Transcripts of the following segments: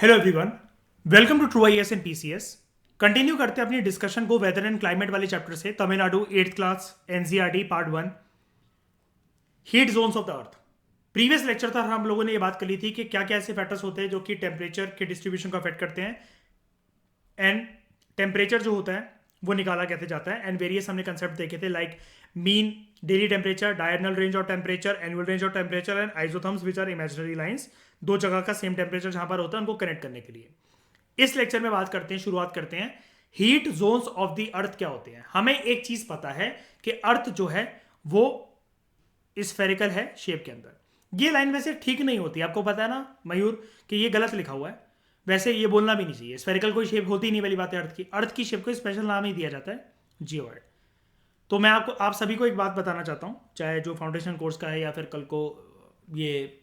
Hello everyone, welcome to true IAS and PCS. Continue करते हैं अपनी डिस्कशन को वेदर एंड क्लाइमेट वाले चैप्टर से। Tamil Nadu 8th class NCERT part 1, heat zones of the earth. Previous lecture था हम लोगों ने ये बात करी थी कि क्या क्या ऐसे फैक्टर्स होते हैं जो कि टेम्परेचर के डिस्ट्रीब्यूशन को अफेक्ट करते हैं, एंड टेम्परेचर जो होता है वो निकाला कैसे जाता है, एंड वेरियस हमने कंसेप्ट देखे थे like mean daily temperature, diagonal range of temperature, annual range of temperature and isotherms which are imaginary lines. दो जगह का सेम टेम्परेचर जहां पर होता है उनको कनेक्ट करने के लिए। इस लेक्चर में बात करते हैं, शुरुआत करते हैं हीट जोन्स ऑफ द अर्थ क्या होते हैं। हमें एक चीज पता है कि अर्थ जो है वो स्फेरिकल है शेप के अंदर। ये लाइन वैसे ठीक नहीं होती, आपको पता है ना मयूर कि ये गलत लिखा हुआ है। वैसे ये बोलना भी नहीं चाहिए, स्फेरिकल कोई शेप होती नहीं, पहली बात है। अर्थ की शेप को स्पेशल नाम ही दिया जाता है जियोइड। तो मैं आप सभी को एक बात बताना चाहता हूँ, चाहे जो फाउंडेशन कोर्स का है या फिर कल को ये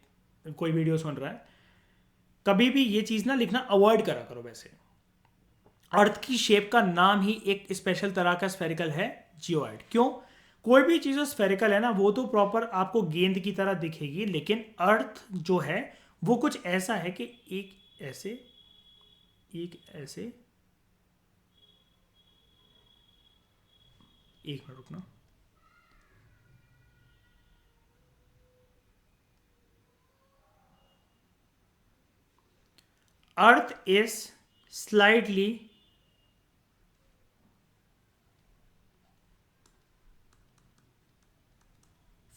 कोई वीडियो सुन रहा है, कभी भी ये चीज़ ना लिखना अवॉइड करा करो। वैसे अर्थ की शेप का नाम ही एक स्पेशल तरह का स्फेरिकल है, जियोइड। क्यों? कोई भी चीज़ जो स्फेरिकल है ना वो तो प्रॉपर आपको गेंद की तरह दिखेगी, लेकिन अर्थ जो है वो कुछ ऐसा है कि एक ऐसे, एक मिनट रुकना। Earth is slightly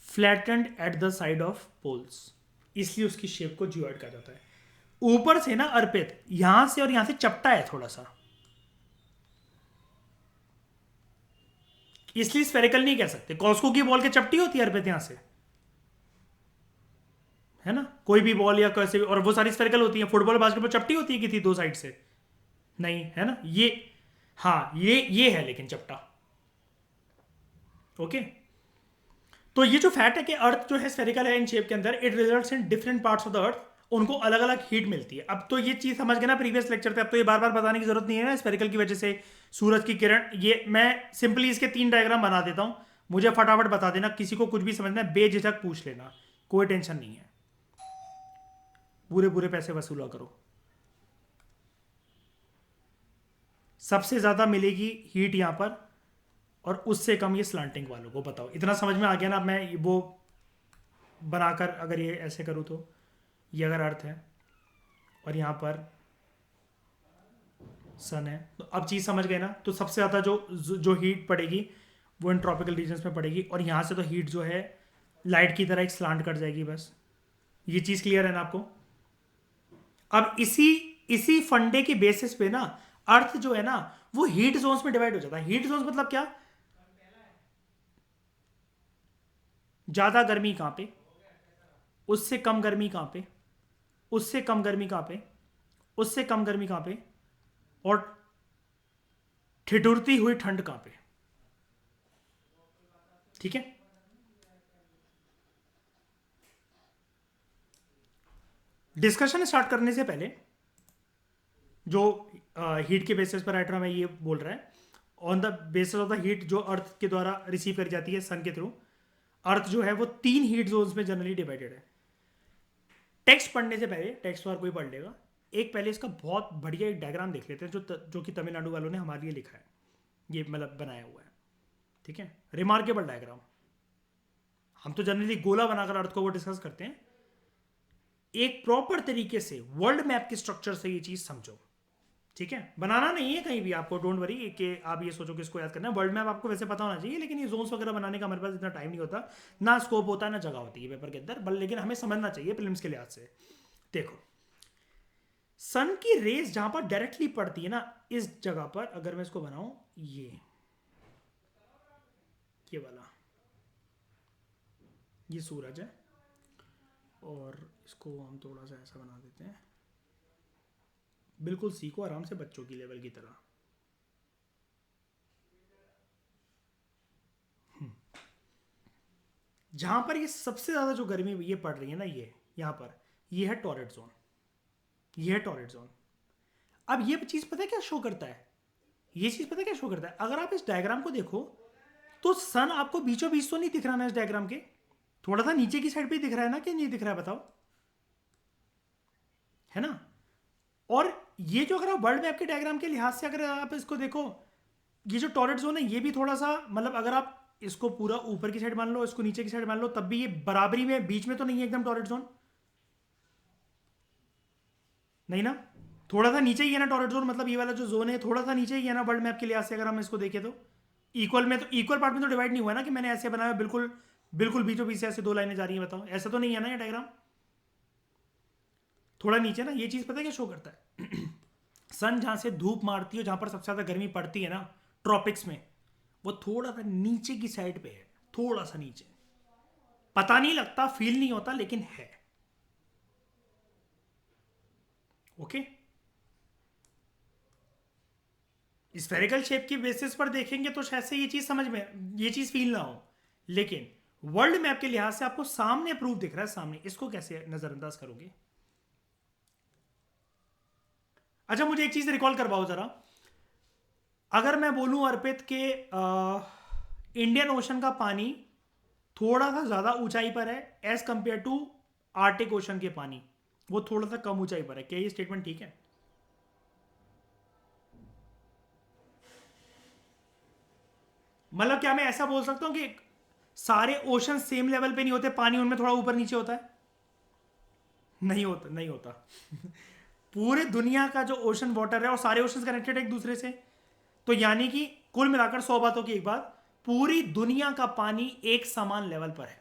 flattened at the side of poles, इसलिए उसकी शेप को जियोइड कहा जाता है। ऊपर से ना अर्पित, यहां से और यहां से चपटा है थोड़ा सा, इसलिए स्फेरिकल नहीं कह सकते। कॉस्को की बॉल के चपटी होती है अर्पित यहां से, है ना? कोई भी बॉल या कैसे भी, और वो सारी स्फेरिकल होती है। फुटबॉल बास्केटबॉल चपटी होती है किसी दो साइड से, नहीं है ना ये। हाँ ये है लेकिन चपटा। ओके, तो ये जो फैक्ट है कि अर्थ जो है स्फेरिकल है इन शेप के अंदर, it results in different parts of the अर्थ, उनको अलग अलग हीट मिलती है। अब तो ये चीज समझ गए ना प्रीवियस लेक्चर पे, अब तो ये बार बार बताने की जरूरत नहीं है ना। स्फेरिकल की वजह से सूरज की किरण, ये मैं सिंपली इसके 3 डायग्राम बना देता हूं, मुझे फटाफट बता देना। किसी को कुछ भी समझना है बेझिझक पूछ लेना, कोई टेंशन नहीं है। पूरे पूरे पैसे वसूला करो। सबसे ज्यादा मिलेगी हीट यहां पर, और उससे कम ये स्लांटिंग वालों को। बताओ, इतना समझ में आ गया ना? अब मैं वो बनाकर अगर ये ऐसे करूँ तो ये अगर अर्थ है और यहाँ पर सन है, तो अब चीज़ समझ गए ना? तो सबसे ज़्यादा जो जो हीट पड़ेगी वो इन ट्रॉपिकल रीजन्स में पड़ेगी, और यहाँ से तो हीट जो है लाइट की तरह एक स्लांट कर जाएगी। बस ये चीज़ क्लियर है ना आपको? अब इसी इसी फंडे के बेसिस पे ना अर्थ जो है ना वो हीट जोन्स में डिवाइड हो जाता है। हीट जोन्स मतलब क्या? ज़्यादा गर्मी कहाँ पे, उससे कम गर्मी कहाँ पे, उससे कम गर्मी कहाँ पे, उससे कम गर्मी कहाँ पे, और ठिठुरती हुई ठंड कहाँ पे। ठीक है, डिस्कशन स्टार्ट करने से पहले जो हीट के बेसिस पर राइटर हमें ये बोल रहा है, on the basis of the heat जो अर्थ के द्वारा रिसीव करी जाती है सन के थ्रू, अर्थ जो है वो 3 हीट जोन्स में जनरली डिवाइडेड है। टेक्स्ट पढ़ने से पहले, टेक्स्ट और कोई पढ़ लेगा, एक पहले इसका बहुत बढ़िया एक डायग्राम देख लेते हैं जो कि तमिलनाडु वालों ने हमारे लिए लिखा है, ये मतलब बनाया हुआ है। ठीक है, रिमार्केबल डायग्राम। हम तो जनरली गोला बनाकर अर्थ को वो डिस्कस करते हैं, एक प्रॉपर तरीके से वर्ल्ड मैप के स्ट्रक्चर से ये चीज समझो। ठीक है, बनाना नहीं है कहीं भी आपको, डोंट वरी कि आप ये सोचो कि इसको याद करना है। वर्ल्ड मैप आपको वैसे पता होना चाहिए, लेकिन ये जोन्स वगैरह बनाने का हमारे पास इतना टाइम नहीं होता, ना स्कोप होता है, ना जगह होती है पेपर के अंदर, बल लेकिन हमें समझना चाहिए प्रीलिम्स के लिहाज से। देखो, सन की रेज जहां पर डायरेक्टली पड़ती है ना, इस जगह पर अगर मैं इसको बनाऊं, ये वाला, ये सूरज है, और इसको हम थोड़ा सा ऐसा बना देते हैं, बिल्कुल सीखो आराम से बच्चों की लेवल की तरह। जहां पर ये सबसे ज्यादा जो गर्मी ये पड़ रही है ना, ये यहां पर, ये है टॉरेट जोन, ये है टॉरेट जोन। अब ये चीज पता है क्या शो करता है? ये चीज पता है क्या शो करता है? अगर आप इस डायग्राम को देखो तो सन आपको बीचों बीच तो नहीं दिख रहा ना इस डायग्राम के, थोड़ा सा नीचे की साइड पे दिख रहा है ना, कि नहीं दिख रहा है बताओ, है ना? और ये जो अगर आप वर्ल्ड मैप के डायग्राम के लिहाज से अगर आप इसको देखो, ये जो टॉरेट जोन है ये भी थोड़ा सा मतलब अगर आप इसको पूरा ऊपर की साइड मान लो, इसको नीचे की साइड मान लो, तब भी ये बराबरी में बीच में तो नहीं है एकदम टॉरेट जोन, नहीं ना, थोड़ा सा नीचे ही है ना टॉरेट जोन, मतलब ये वाला जो जोन है थोड़ा सा नीचे ही है ना वर्ल्ड मैप के लिहाज से अगर हम इसको देखें तो। इक्वल में तो इक्वल पार्ट में तो डिवाइड नहीं हुआ ना कि मैंने ऐसे बनाया बिल्कुल बिल्कुल बीचों बीच से ऐसे दो लाइनें जा रही हैं, बताओ ऐसा तो नहीं है ना ये डायग्राम, थोड़ा नीचे ना। ये चीज पता है क्या शो करता है सन जहां से धूप मारती है, जहां पर सबसे ज्यादा गर्मी पड़ती है ना ट्रॉपिक्स में, वो थोड़ा सा नीचे की साइड पे है, थोड़ा सा नीचे, पता नहीं लगता, फील नहीं होता, लेकिन है। ओके, स्फेरिकल शेप की बेसिस पर देखेंगे तो शायद से ये चीज समझ में, ये चीज फील ना हो, लेकिन वर्ल्ड मैप के लिहाज से आपको सामने प्रूफ दिख रहा है, सामने, इसको कैसे नजरअंदाज करोगे? अच्छा मुझे एक चीज रिकॉल करवाओ जरा, अगर मैं बोलूं अर्पित के इंडियन ओशन का पानी थोड़ा सा ज्यादा ऊंचाई पर है as compare to Arctic Ocean के पानी, वो थोड़ा सा कम ऊंचाई पर है, क्या ये स्टेटमेंट ठीक है? मतलब क्या मैं ऐसा बोल सकता हूं कि सारे ओशन सेम लेवल पे नहीं होते, पानी उनमें थोड़ा ऊपर नीचे होता है? नहीं होता, नहीं होता पूरे दुनिया का जो ओशन वाटर है और सारे ओशन कनेक्टेड है एक दूसरे से, तो यानी कि कुल मिलाकर 100 बातों की एक बात, पूरी दुनिया का पानी एक समान लेवल पर है।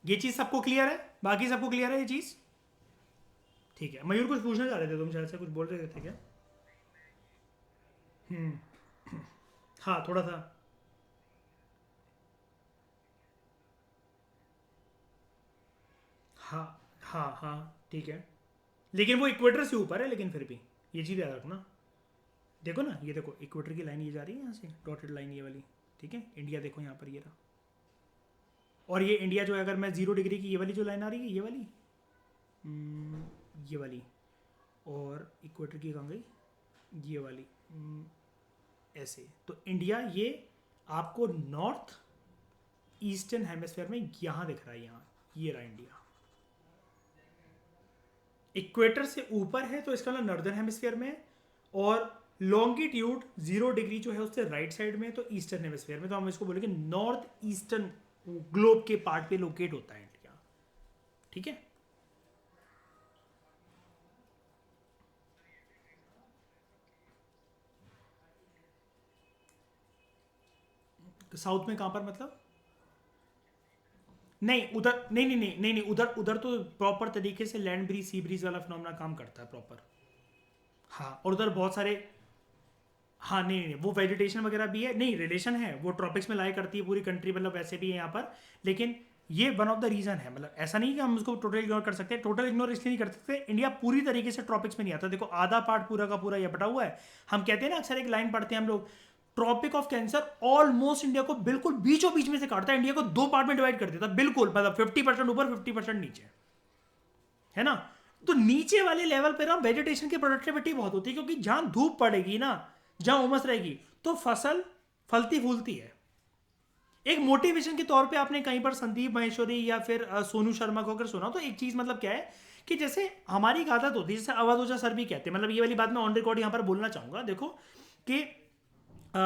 ये चीज सबको क्लियर है? बाकी सबको क्लियर है ये चीज? ठीक है, मयूर कुछ पूछना चाह रहे थे तुम, शायद से कुछ बोल रहे थे क्या? हाँ थोड़ा सा। हाँ हाँ हाँ ठीक है, लेकिन वो इक्वेटर से ऊपर है, लेकिन फिर भी ये चीज़ याद रखना। देखो ना, ये देखो इक्वेटर की लाइन ये जा रही है यहाँ से, डॉटेड लाइन ये वाली, ठीक है, इंडिया देखो यहाँ पर ये रहा, और ये इंडिया जो है, अगर मैं 0 डिग्री की ये वाली जो लाइन आ रही है ये वाली, ये वाली, और इक्वेटर की कहाँ गई, ये वाली, ऐसे, तो इंडिया ये आपको नॉर्थ ईस्टर्न हेमिस्फेयर में यहाँ दिख रहा है, यहाँ ये रहा इंडिया, इक्वेटर से ऊपर है तो इसका मतलब नॉर्दर्न हेमिस्फीयर में है, और लॉन्गिट्यूड 0 डिग्री जो है उससे राइट साइड में है तो ईस्टर्न हेमिस्फीयर में, तो हम इसको बोलेंगे नॉर्थ ईस्टर्न ग्लोब के पार्ट पे लोकेट होता है इंडिया, ठीक है। तो साउथ में कहां पर मतलब? नहीं उधर, नहीं नहीं नहीं नहीं नहीं, उधर उधर तो प्रॉपर तरीके से लैंड ब्रीज सी ब्रीज वाला फिनोमेना काम करता है प्रॉपर। हाँ, और उधर बहुत सारे, हाँ नहीं नहीं वो वेजिटेशन वगैरह भी है, नहीं रिलेशन है, वो ट्रॉपिक्स में लाई करती है पूरी कंट्री, मतलब वैसे भी है यहाँ पर, लेकिन ये वन ऑफ द रीजन है, मतलब ऐसा नहीं कि हम उसको टोटल इग्नोर कर सकते हैं, टोटल इग्नोर इसलिए नहीं कर सकते, इंडिया पूरी तरीके से ट्रॉपिक्स में नहीं आता, देखो आधा पार्ट पूरा का पूरा ये बटा हुआ है, हम कहते हैं ना अक्सर एक लाइन पढ़ते हैं हम लोग, Tropic of Cancer almost India को बिल्कुल बीचों बीच में से काटता है, इंडिया को दो पार्ट में डिवाइड कर देता है बिल्कुल, मतलब 50% ऊपर 50% नीचे, है ना। तो नीचे वाले लेवल पे ना वेजिटेशन की प्रोडक्टिविटी बहुत होती है, क्योंकि जहां धूप पड़ेगी ना, जहां उमस रहेगी, तो फसल फलती फूलती है। एक मोटिवेशन के तौर पे आपने कहीं पर संदीप माहेश्वरी या फिर सोनू शर्मा को अगर सुना, तो एक चीज मतलब क्या है कि जैसे हमारी एक आदत होती है, जैसे अवध ओझा सर भी कहते हैं, मतलब ये वाली बात मैं ऑन रिकॉर्ड यहां पर बोलना चाहूंगा, देखो कि अ,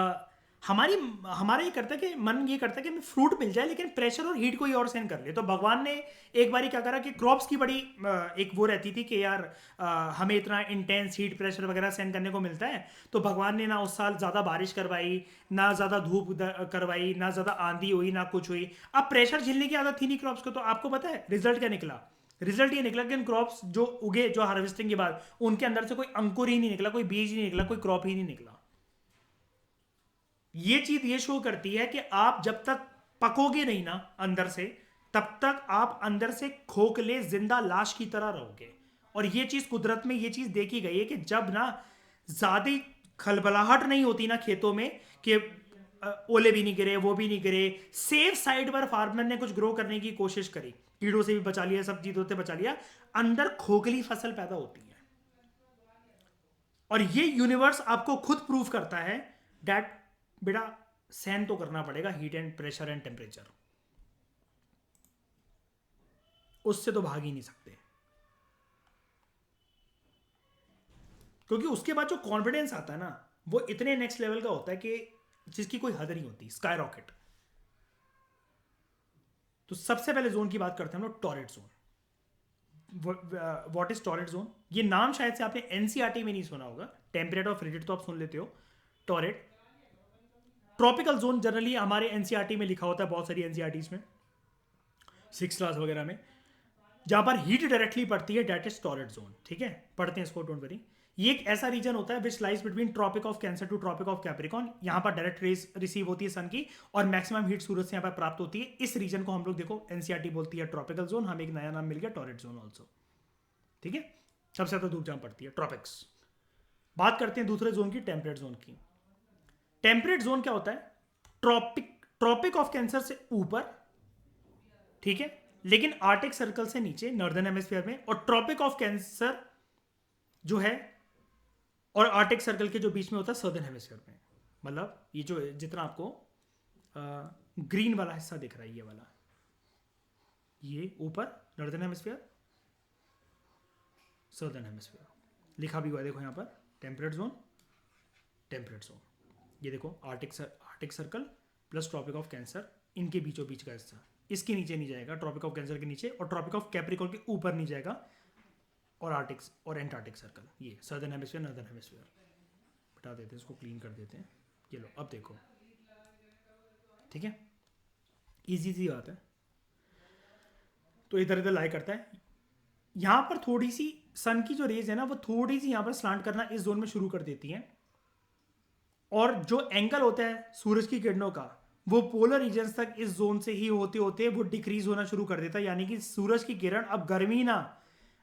हमारी हमारा ये करता है कि मन ये करता है कि हमें फ्रूट मिल जाए, लेकिन प्रेशर और हीट कोई और सहन कर ले, तो भगवान ने एक बारी क्या करा कि क्रॉप्स की बड़ी एक वो रहती थी कि यार हमें इतना इंटेंस हीट प्रेशर वगैरह सहन करने को मिलता है, तो भगवान ने ना उस साल ज़्यादा बारिश करवाई, ना ज़्यादा धूप करवाई, ना ज़्यादा आंधी हुई, ना कुछ हुई। अब प्रेशर झेलने की आदत थी नहीं क्रॉप्स को, तो आपको पता है रिजल्ट क्या निकला? रिजल्ट ये निकला कि क्रॉप्स जो उगे, जो हार्वेस्टिंग के बाद, उनके अंदर से कोई अंकुर ही नहीं निकला, कोई बीज ही नहीं निकला, कोई क्रॉप ही नहीं निकला। ये चीज ये शो करती है कि आप जब तक पकोगे नहीं ना अंदर से, तब तक आप अंदर से खोखले जिंदा लाश की तरह रहोगे। और ये चीज कुदरत में ये चीज देखी गई है कि जब ना ज्यादा खलबलाहट नहीं होती ना खेतों में, कि ओले भी नहीं गिरे, वो भी नहीं गिरे, सेफ साइड पर फार्मर ने कुछ ग्रो करने की कोशिश करी, कीड़ों से भी बचा लिया, सब चीजों से बचा लिया, अंदर खोखली फसल पैदा होती है। और ये यूनिवर्स आपको खुद प्रूव करता है डैट बेटा सहन तो करना पड़ेगा heat and pressure and temperature, उससे तो भाग ही नहीं सकते। क्योंकि उसके बाद जो कॉन्फिडेंस आता है ना वो इतने नेक्स्ट लेवल का होता है कि जिसकी कोई हद नहीं होती, स्काई रॉकेट। तो सबसे पहले जोन की बात करते हैं हम लोग, torrid zone. What is torrid zone? ये नाम शायद से आपने एनसीईआरटी में नहीं सुना होगा, टेम्परेट और फ्रिजिड तो आप सुन लेते हो। टॉरेट ट्रॉपिकल जोन जनरली हमारे एनसीईआरटी में लिखा होता है, बहुत सारी एनसीईआरटीज में, 6 क्लास वगैरह में, जहां पर हीट डायरेक्टली पड़ती है, डेट इज टॉरेट जोन। ठीक है, पढ़ते हैं इसको, डोंट वरी। ये एक ऐसा रीजन होता है which lies between Tropic of Cancer to Tropic of Capricorn. यहाँ पर डायरेक्ट रेज रिसीव होती है सन की और मैक्सिमम हीट सूरज से यहाँ पर प्राप्त होती है। इस रीजन को हम लोग देखो एनसीईआरटी बोलती है ट्रॉपिकल जोन, हमें एक नया नाम मिल गया, टॉरेट जोन ऑल्सो। ठीक है, सबसे ज्यादा धूप जहां पड़ती है, ट्रॉपिक्स। बात करते हैं दूसरे जोन की, टेम्परेट जोन की। टेम्परेट जोन क्या होता है? ट्रॉपिक ऑफ कैंसर से ऊपर, ठीक है, लेकिन आर्टिक सर्कल से नीचे नॉर्दर्न हेमिस्फीयर में, और ट्रॉपिक ऑफ कैंसर जो है और आर्टिक सर्कल के जो बीच में होता है सदर्न हेमिस्फीयर में। मतलब ये जो जितना आपको ग्रीन वाला हिस्सा दिख रहा है, ये वाला, ये ऊपर नॉर्दर्न हेमिस्फीयर, सदर्न हेमिस्फीयर लिखा भी हुआ है, देखो यहाँ पर टेम्परेट जोन, टेम्परेट जोन। ये देखो Arctic Circle plus Tropic of Cancer, इनके बीचों बीच का हिस्सा, इसके नीचे नहीं जाएगा, ट्रॉपिक ऑफ कैंसर के नीचे, और ट्रॉपिक ऑफ कैप्रिकॉर्न के ऊपर नहीं जाएगा, और आर्टिक और एंटार्क्टिक सर्कल, ये सदर्न हेमिस्फीयर, नॉर्दर्न हेमिस्फीयर। बता देते हैं इसको, क्लीन कर देते हैं। ये लो, अब देखो, ठीक है, इजी सी बात है। तो इधर इधर लाई करता है, यहाँ पर थोड़ी सी सन की जो रेज है ना वो थोड़ी सी यहाँ पर स्लांट करना इस जोन में शुरू कर देती है, और जो एंगल होता है सूरज की किरणों का वो पोलर रीजन्स तक इस जोन से ही होते होते वो डिक्रीज होना शुरू कर देता है। यानी कि सूरज की किरण अब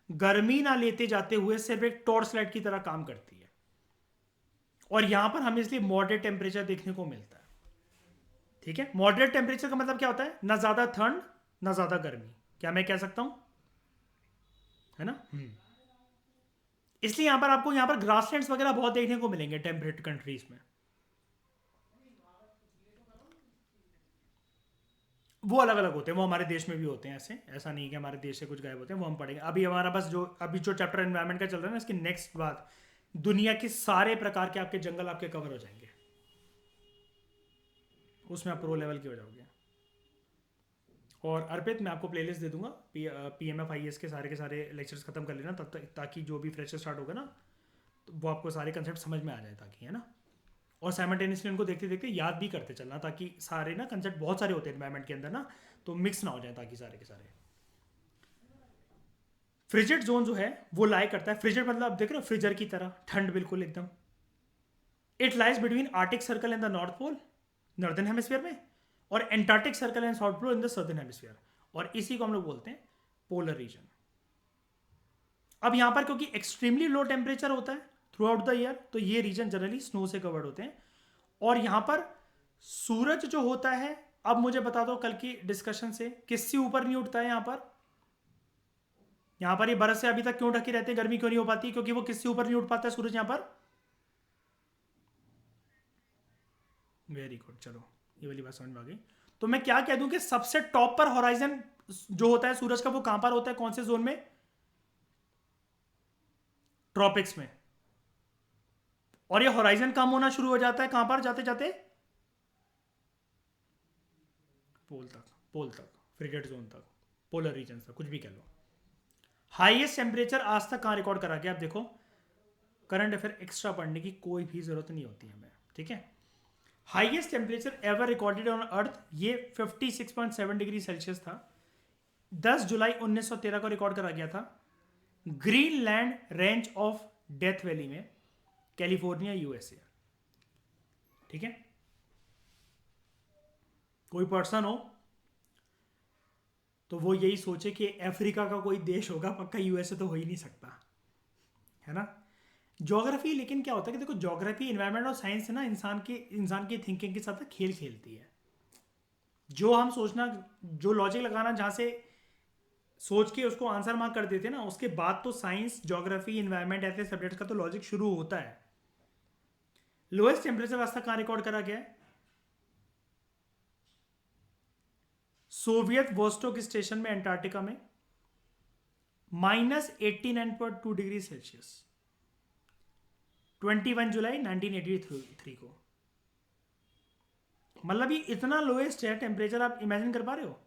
गर्मी ना लेते जाते हुए सिर्फ एक टॉर्च लाइट की तरह काम करती है, और यहां पर हमें इसलिए मॉडरेट टेम्परेचर देखने को मिलता है। ठीक है, मॉडरेट टेम्परेचर का मतलब क्या होता है? ना ज्यादा ठंड ना ज्यादा गर्मी, क्या मैं कह सकता हूं, है ना? इसलिए यहां पर आपको यहां पर ग्रासलैंड्स वगैरह बहुत देखने को मिलेंगे टेम्परेट कंट्रीज में। वो अलग अलग होते हैं, वो हमारे देश में भी होते हैं, ऐसा नहीं कि हमारे देश से कुछ गायब होते हैं, वो हम पढ़ेंगे। अभी हमारा बस जो अभी जो चैप्टर एनवायरनमेंट का चल रहा है ना, इसकी नेक्स्ट बात, दुनिया के सारे प्रकार के आपके जंगल आपके कवर हो जाएंगे, उसमें आप प्रो लेवल के हो जाओगे। और अर्पित, मैं आपको प्लेलिस्ट दे दूंगा, PMFIS के सारे लेक्चर्स खत्म कर लेना तब तक, ताकि जो भी फ्रेशर स्टार्ट होगा ना तो वो आपको सारे कंसेप्ट समझ में आ जाए, ताकि, है ना। और साइमल्टेनियसली उनको देखते देखते याद भी करते चलना, ताकि सारे ना कंसेप्ट बहुत सारे होते हैं एनवायरनमेंट के अंदर ना, तो मिक्स ना हो जाए, ताकि सारे के सारे। फ्रिजिड जोन जो है वो लाई करता है, फ्रिजिड मतलब आप देख रहे हो फ्रिजर की तरह, ठंड बिल्कुल एकदम। It lies between Arctic Circle in the North Pole, northern hemisphere में, और Antarctic Circle and South Pole in the southern hemisphere, और इसी को हम लोग बोलते हैं पोलर रीजन। अब यहां पर क्योंकि एक्सट्रीमली लो टेम्परेचर होता है थ्रू आउट द ईयर, तो ये रीजन जनरली स्नो से कवर्ड होते हैं। और यहां पर सूरज जो होता है, अब मुझे बता दो कल की डिस्कशन से, किससे ऊपर नहीं उठता है यहां पर ये बरस से अभी तक क्यों ढके रहते हैं, गर्मी क्यों नहीं हो पाती? क्योंकि वो किससे ऊपर नहीं उठ पाता है सूरज यहां पर। वेरी गुड, चलो ये वाली बात समझ में आ गई। तो मैं क्या कह दूं कि सबसे टॉप पर हॉराइजन जो होता है सूरज का, वो कहां पर होता है, कौन से जोन में? ट्रॉपिक्स में। और ये हॉराइजन कम होना शुरू हो जाता है कहां पर जाते जाते? पोल तक, फ्रिगेट जोन तक, पोलर रीजन तक, कुछ भी कह लो। हाईएस्ट टेम्परेचर आज तक कहां रिकॉर्ड करा गया? आप देखो, करंट अफेयर एक्स्ट्रा पढ़ने की कोई भी जरूरत नहीं होती हमें, ठीक है। Highest temperature ever recorded on earth, ये 56.7 डिग्री सेल्सियस था, 10 जुलाई 1913 को रिकॉर्ड करा गया था, Greenland range of Death valley में, कैलिफोर्निया, यूएसए। ठीक है, कोई पर्सन हो तो वो यही सोचे कि अफ्रीका का कोई देश होगा, पक्का यूएसए तो हो ही नहीं सकता, है ना। ज्योग्राफी लेकिन क्या होता है कि देखो, ज्योग्राफी, इन्वायरमेंट और साइंस है ना, इंसान की थिंकिंग के साथ खेल खेलती है। जो हम सोचना, जो लॉजिक लगाना, जहां से सोच के उसको आंसर मार्क कर देते हैं ना, उसके बाद तो साइंस, ज्योग्राफी, इन्वायरमेंट ऐसे सब्जेक्ट्स का तो लॉजिक शुरू होता है। लोएस्ट टेम्परेचर आज तक कहां रिकॉर्ड करा गया है? सोवियत वोस्टोक स्टेशन में, अंटार्कटिका में, -89.2 डिग्री सेल्सियस। 21 जुलाई 1983 को। मतलब ये इतना लोएस्ट है टेम्परेचर, आप इमेजिन कर पा रहे हो?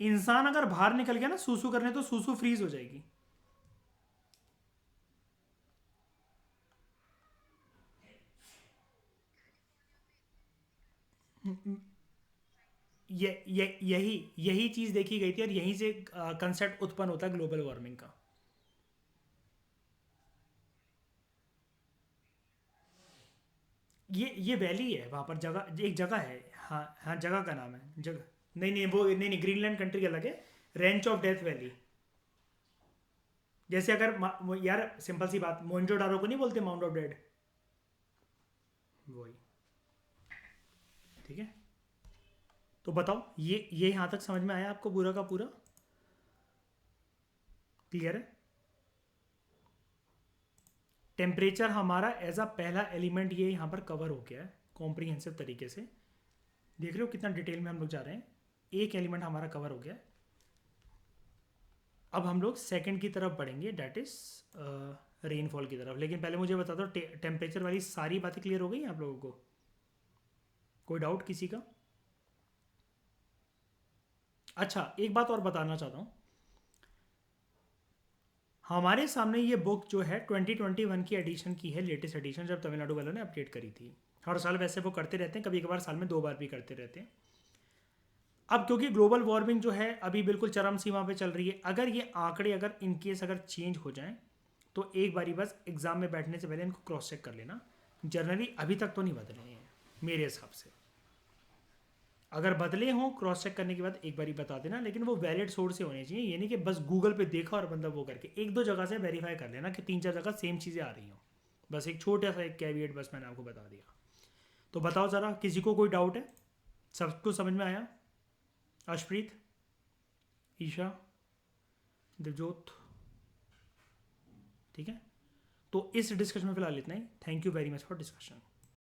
इंसान अगर बाहर निकल गया ना सूसू करने तो सूसू फ्रीज हो जाएगी। यही चीज देखी गई थी और यहीं से कंसेप्ट उत्पन्न होता है ग्लोबल वार्मिंग का। ये वैली है वहां पर, जगह एक जगह है। हाँ हाँ, जगह का नाम है जगह। नहीं नहीं, वो नहीं नहीं, ग्रीनलैंड कंट्री अलग है। Ranch of Death Valley. जैसे अगर यार सिंपल सी बात, मोइंजोडारो को नहीं बोलते माउंट ऑफ डेड? वही। ठीक है, तो बताओ ये यहां तक समझ में आया आपको पूरा का पूरा? क्लियर है? टेम्परेचर हमारा एज अ पहला एलिमेंट ये यहाँ पर कवर हो गया है कॉम्प्रीहेंसिव तरीके से। देख रहे हो कितना डिटेल में हम लोग जा रहे हैं? एक एलिमेंट हमारा कवर हो गया। अब हम लोग सेकंड की तरफ बढ़ेंगे, डैट इज रेनफॉल की तरफ। लेकिन पहले मुझे बता दो, टेम्परेचर वाली सारी बातें क्लियर हो गई आप लोगों को? कोई डाउट किसी का? अच्छा, एक बात और बताना चाहता हूँ। हमारे सामने ये बुक जो है 2021 की एडिशन की है, लेटेस्ट एडिशन, जब तमिलनाडु वालों ने अपडेट करी थी। हर साल वैसे वो करते रहते हैं, कभी कभार साल में 2 बार भी करते रहते हैं। अब क्योंकि ग्लोबल वार्मिंग जो है अभी बिल्कुल चरम सीमा पे चल रही है, अगर ये आंकड़े अगर इनकेस अगर चेंज हो जाएं तो एक बारी बस एग्जाम में बैठने से पहले इनको क्रॉस चेक कर लेना। जनरली अभी तक तो नहीं बदले हैं मेरे हिसाब से। अगर बदले हों क्रॉस चेक करने के बाद एक बारी बता देना, लेकिन वो वैलिड सोर्स से होने चाहिए। ये नहीं कि बस गूगल पे देखा और बंदा वो करके, एक दो जगह से वेरीफाई कर लेना कि 3-4 जगह सेम चीज़ें आ रही हों। बस एक छोटा सा एक कैविएट बस मैंने आपको बता दिया। तो बताओ ज़रा, किसी को कोई डाउट है? सबको समझ में आया? अर्शप्रीत, ईशा, दिवजोत, ठीक है। तो इस डिस्कशन में फिलहाल इतना ही। Thank you very much for discussion.